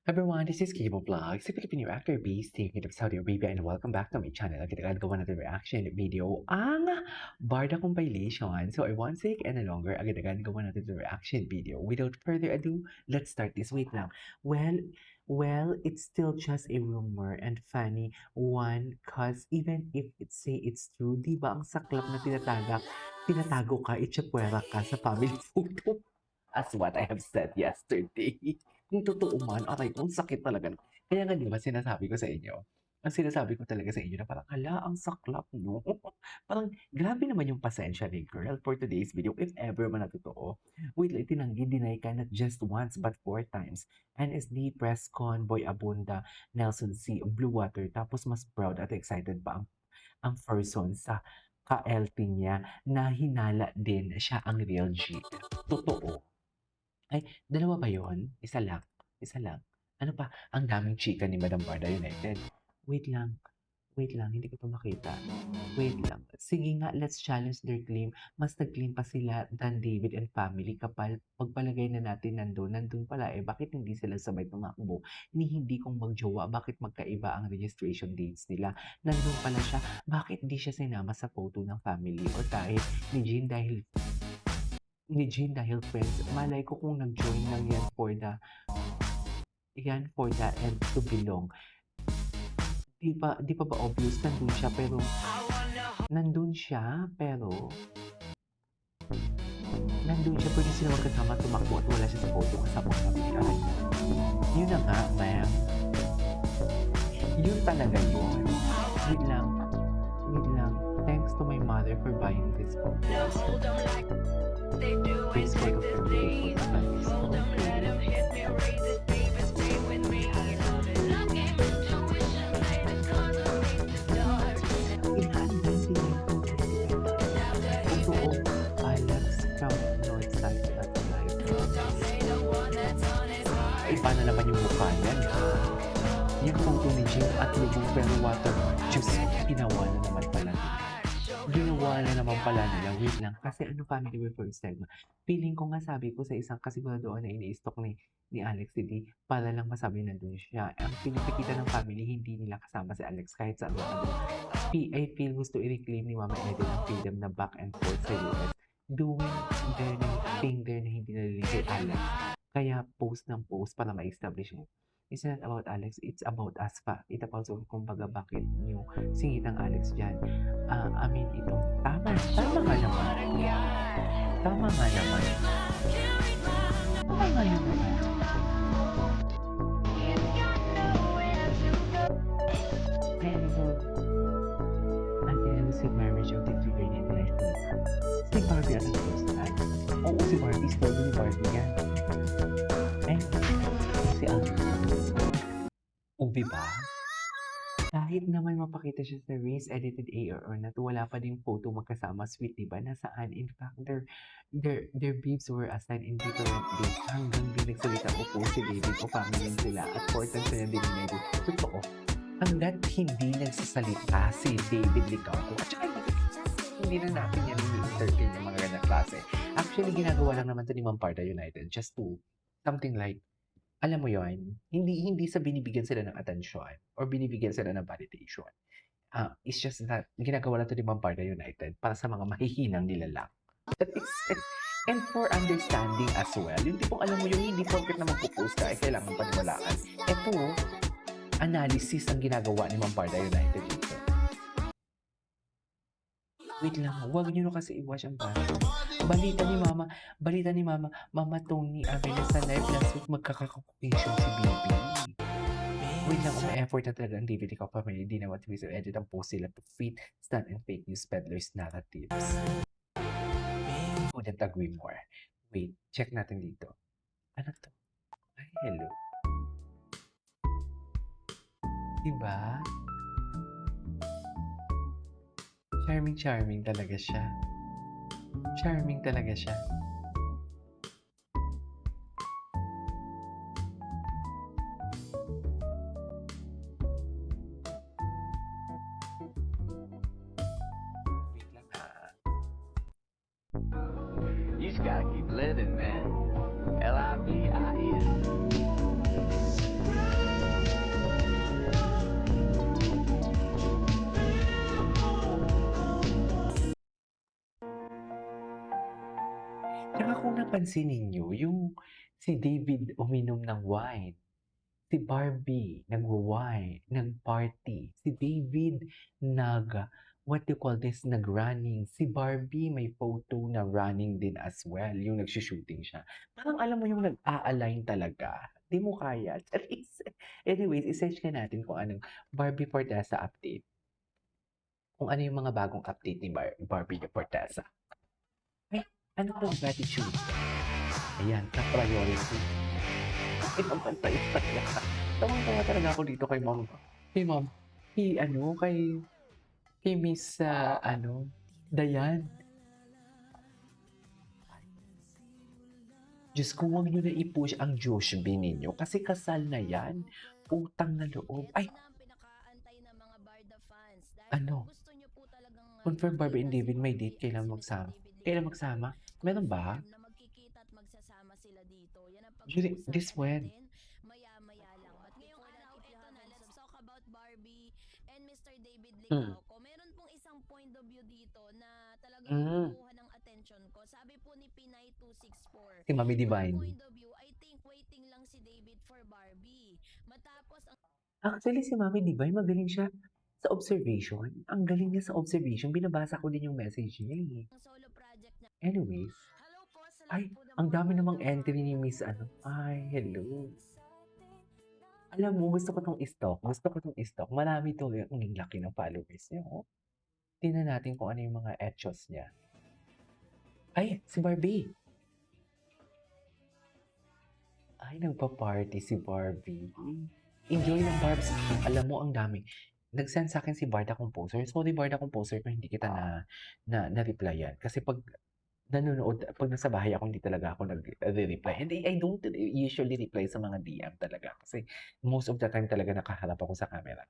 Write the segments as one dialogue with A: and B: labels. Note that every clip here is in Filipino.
A: Everyone, this is Cable Vlogs, a Filipino actor based in Saudi Arabia, and welcome back to my channel. Kita gawa natin reaction video ang Barda compilation. So I won't take any longer. Agad gawa natin the reaction video. Without further ado, let's start this. Wait lang. Well, it's still just a rumor and funny one, cause even if it say it's true, di ba ang saklap na tinatago ka, itsapwera ka sa family photo. As what I have said yesterday. Kung totoo man, aray ko, ang sakit talaga. Kaya nga, di ba, sinasabi ko sa inyo, ang sinasabi ko talaga sa inyo na parang, ala, ang saklap, no? Parang, grabe naman yung pasensya ni girl for today's video, if ever man na totoo. Wait, like, tinanggi, deny ka not just once, but 4 times. NSD, press con, Boy Abunda, Nelson C, Blue Water, tapos mas proud at excited pa ang person sa ka-LT niya na hinala din siya ang real G. Totoo. Ay, dalawa ba yun? Isa lang? Isa lang? Ano pa? Ang daming chika ni Madam Barda United. Wait lang. Wait lang, hindi ko to makita. Wait lang. Sige nga, let's challenge their claim. Mas nag-claim pa sila than David and family. Kapal, pagpalagay na natin nandun pala eh. Bakit hindi sila sabay tumakbo? Hindi kong magjowa. Bakit magkaiba ang registration dates nila? Nandun pala siya. Bakit di siya sinama sa photo ng family? O kahit ni Jean dahil friends, malay ko kung nag-join lang yan for the end to belong. Di pa ba obvious nandun siya, pero pwede sila magkasama tumakbo at wala siya sa photo kasama ng family. Aray, yun na nga, ma'am. Yun talaga yun. Wait lang. Thanks to my mother for buying this photos. This photo for me. Iba na naman yung mukha niyan, ha? Yung photo ni Jim at lubong pero water juice, ginawa na naman pala nila. Wait lang, kasi ano family first time? Feeling ko nga sabi ko sa isang kasiguraduhan na ini-stalk ni Alex CD para lang masabi nandun siya. Ang pinipikita ng family, hindi nila kasama si Alex kahit saan ano. I feel gusto i-reclaim ni Mama Eden ang freedom na back and forth sa US. Doing their thing there na hindi nalilig kay Alex. Kaya post ng post para ma-establish mo. It's not about Alex, it's about us pa. Ito pa also, kumbaga, bakit nyo singit ang Alex dyan. I mean, ito, tama nga naman. Tama nga naman. Pero, si marriage of the figure ni Alex. Si Barbie at ang post na. Oo, si Barbie, story ni Barbie yan. Si Ubi ba? Kahit naman mapakita siya sa race edited A or not, wala pa ding photo magkasama. Sweet, diba? Nasaan? In fact, their beefs were assigned in different days hanggang di nagsalita o po si David o family sila at 4 times na din nila. Totoo. Hanggat hindi nagsasalita si David Licaco at saka hindi na natin yan ini-entertain yung mga ganang klase. Actually, ginagawa lang naman ito ni Mamparda United just to something like, alam mo yon, hindi sa binibigyan sila ng atensyon or binibigyan sila ng validation. It's just that ginagawa lang ito ni Mamparda United para sa mga mahihinang nilalang. And for understanding as well, yung tipong alam mo yung hindi porket na magpo-post ka, kailangan paniwalaan. Ito, analysis ang ginagawa ni Mamparda United dito. Wait lang, huwag nyo na kasi i-watch ang bago. Balita ni Mama Tony Avila sa live last week magkakakocation si Bibi. Wait lang, effort na talaga ang DVD ko family, hindi na what we edit ang post sila to fit stunt and fake news peddlers narratives. Couldn't agree more. Wait, check natin dito. Ano to? Ay, hello. Diba? Charming talaga siya. Wait lang ha.
B: You just gotta keep living, man. L-I-V-I-N.
A: Tsaka kung napansin ninyo yung si David uminom ng wine, si Barbie nagwa-wine, nag-party, si David what do you call this, nag-running, si Barbie may photo na running din as well, yung nagshi-shooting siya. Parang alam mo yung nag-a-align talaga, 'di mo kaya, charis. Anyways, i-search nga natin kung anong Barbie Forteza update, kung ano yung mga bagong update ni Barbie Forteza. Ay, ano 'tong gratitude? Ayan, top priority. Ay, namatay talaga. Tawang-tawa talaga ako dito kay Ma'am, kay Miss, Dayan. Diyos ko, huwag niyo na i-push ang Joshby ninyo kasi kasal na yan. Utang na loob. Ay,
B: Ito na ang pinakaantay ng mga Barda fans dahil
A: ano,
B: kung gusto niyo po talagang
A: confirm Barbie and
B: makita si
A: David may
B: Barbie
A: date,
B: at
A: kailan
B: si Mr.
A: magsama?
B: David
A: Kailan
B: Licao,
A: magsama? Meron ba?
B: confirm na magkikita at magsasama sila dito. Yan ang pag-uusapan
A: This when?
B: natin maya-maya lang. At ngayong araw, ito na, let's talk about Barbie and Mr. David
A: Hmm.
B: Licao. Meron pong isang point of view dito na talagang
A: Hmm.
B: kumuha ng attention ko. Sabi po ni Pinay 264,
A: Si Mami
B: my
A: Divine.
B: point of view, I think waiting lang si David for Barbie. Matapos ang
A: Actually, si Mami Divine magaling siya sa observation. Ang galing niya sa observation. Binabasa ko din yung message niya eh.
B: solo project niya.
A: Anyways,
B: Hello po sa
A: ay,
B: lahat po ng
A: ang
B: mga
A: dami namang
B: Barda
A: entry ni
B: fans.
A: Miss Ay, hello. Alam mo, gusto ko 'tong i-stalk. Gusto ko 'tong i-stalk. Marami 'to, eh. Ang laki ng followers niya, oh. Tingnan natin kung ano yung mga etchos niya. Ay, si Barbie. Ay, nagpa-party si Barbie. Enjoy ng Barbs. Alam mo, ang dami. Nag-send sa akin si Barda Composer. Sorry, Barda Composer, kung hindi kita na-replyan. Kasi pag nasa bahay ako, hindi talaga ako nagre-reply. And I don't usually reply sa mga DM talaga. Kasi most of the time talaga nakaharap ako sa camera.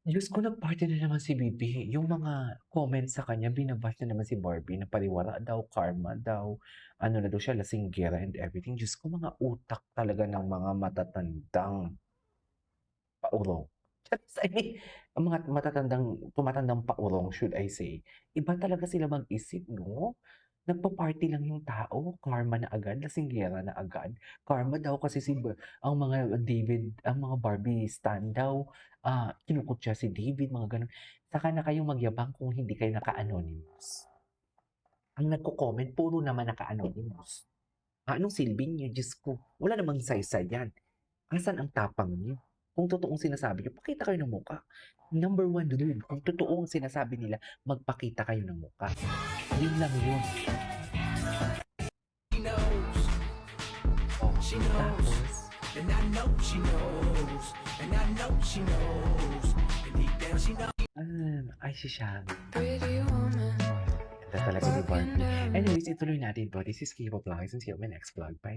A: Diyos ko, nag-party na naman si Bibi. Yung mga comments sa kanya, binabash na naman si Barbie na pariwara daw, karma daw, ano na daw siya, lasinggera and everything. Diyos ko, mga utak talaga ng mga matatandang paurong. I mean, ang mga tumatandang paurong, should I say. Iba talaga sila mag-isip, no? Nagpa-party lang yung tao, karma na agad, lasinggera na agad. Karma daw kasi ang mga Barbie stan daw, kinukutya si David, mga gano'n. Saka na kayong magyabang kung hindi kayo naka-anonymous. Ang nagko-comment, puro naman naka-anonymous. Anong silbi niyo? Diyos ko, wala namang saysay yan. Asan ang tapang niyo? Kung totoong sinasabi niyo, pakita kayo ng mukha. Number one rule, kung totoo ang sinasabi nila, magpakita kayo ng mukha. Yun lang yun. Oh,
C: She knows,
A: tapos,
C: and I know she knows, and I know she knows, and deep down she knows.
A: ay si Shami.
D: Pretty woman,
A: Ganda talaga ni Barbie. Anyways, ituloy natin to. This is K-pop Vlogs and see you on my next vlog. Bye!